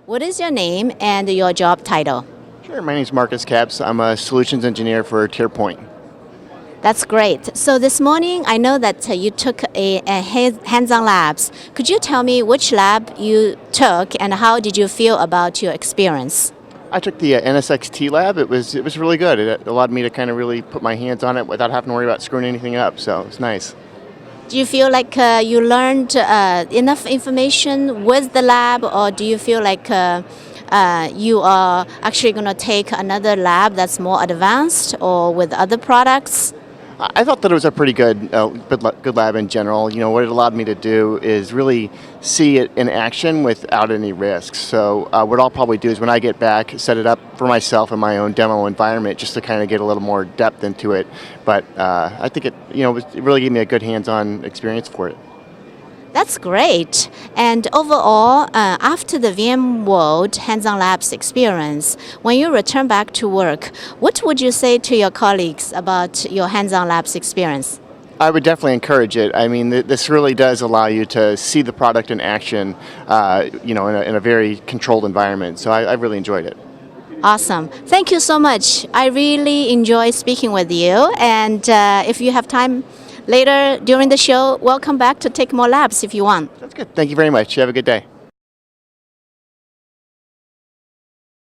What is your name and your job title? Sure, my name is Marcus Capps. I'm a solutions engineer for TierPoint. That's great. So this morning, I know that you took a hands-on labs. Could you tell me which lab you took and how did you feel about your experience? I took the NSX T Lab. It was really good. It allowed me to kind of really put my hands on it without having to worry about screwing anything up. So it was nice. Do you feel like you learned enough information with the lab, or do you feel like you are actually going to take another lab that's more advanced or with other products? I thought that it was a pretty good lab in general. You know, what it allowed me to do is really see it in action without any risks. So what I'll probably do is when I get back, set it up for myself in my own demo environment just to kind of get a little more depth into it. But I think it really gave me a good hands-on experience for it. That's great. And overall, after the VMworld hands-on labs experience, when you return back to work, what would you say to your colleagues about your hands-on labs experience? I would definitely encourage it. I mean, this really does allow you to see the product in action, in a very controlled environment. So I really enjoyed it. Awesome. Thank you so much. I really enjoy speaking with you. And if you have time later during the show, welcome back to take more labs if you want. That's good. Thank you very much. You have a good day.